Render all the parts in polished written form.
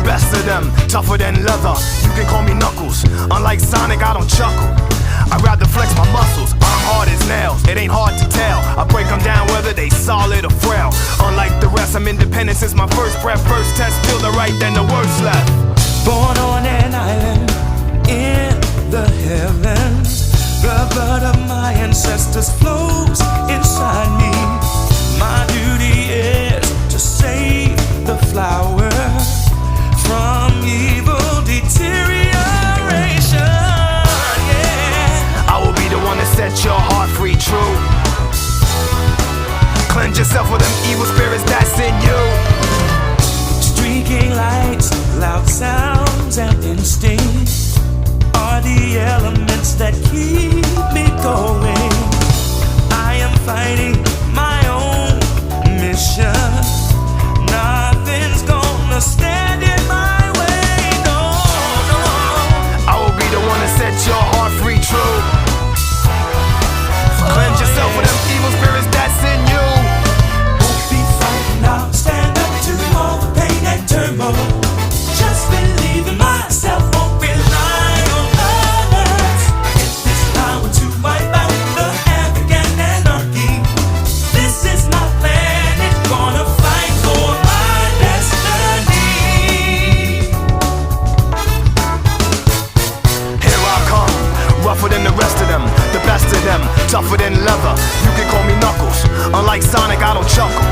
best of them, tougher than leather. You can call me Knuckles. Unlike Sonic, I don't chuckle. I'd rather flex my muscles. I'm hard as nails, it ain't hard to tell. I break them down whether they solid or frail. Unlike the rest, I'm independent since my first breath. First test, feel the right, then the worst left. Born on an island in the heavens, the blood of my ancestors flows inside me. My duty is to save the flower from evil deterioration. Yeah, I will be the one to set your heart free, true. Cleanse yourself with them evil spirits that's in you. Streaking lights, loud sounds, and instincts are the elements that keep me going. I am fighting my own mission. Nothing's gonna stand in my way, no, no. I will be the one to set your heart free, true. Cleanse yourself with them evil spirits that's in you. Won't be frightened, I'll stand up to all the pain and turmoil. Just believe in myself, won't rely on others. Get this power to wipe out the African anarchy. This is my planet, gonna fight for my destiny. Here I come, rougher than the rest of them, the best of them, tougher than leather. You can call me Knuckles. Unlike Sonic, I don't chuckle.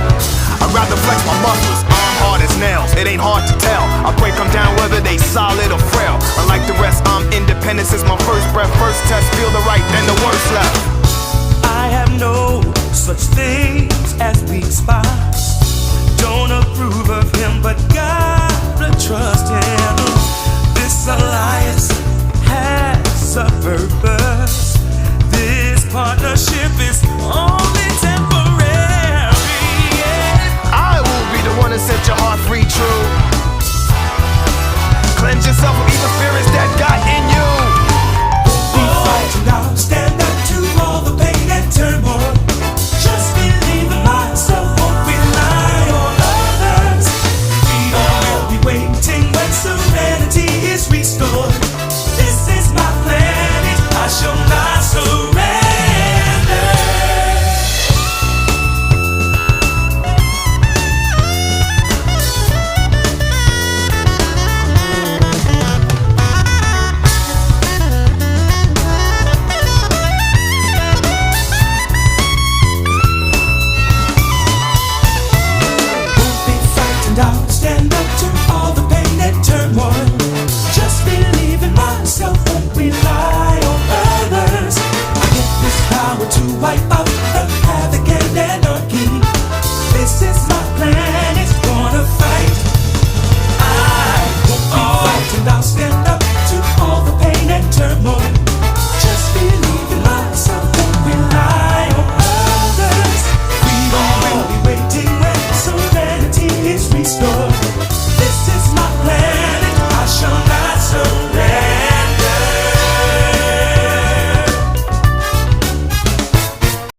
I'd rather flex my muscles. I'm hard as nails, it ain't hard to tell. I break them down whether they solid or frail. Unlike the rest, I'm independent since my first breath. First test, feel the right, then the worst left. I have no such things as weak spots. Don't approve of him, but gotta trust him. This alliance has a purpose. This partnership is only temporary. Yeah. I will be the one to set your heart free, true. Cleanse yourself of evil spirits that got in you. Be fighting, I'll stand up to all the pain and turmoil. Just believe in myself, won't rely on others. Freedom will be waiting when serenity is restored. This is my planet, I shall not surrender. Won't be frightened, I'll stand up to all the pain and turmoil.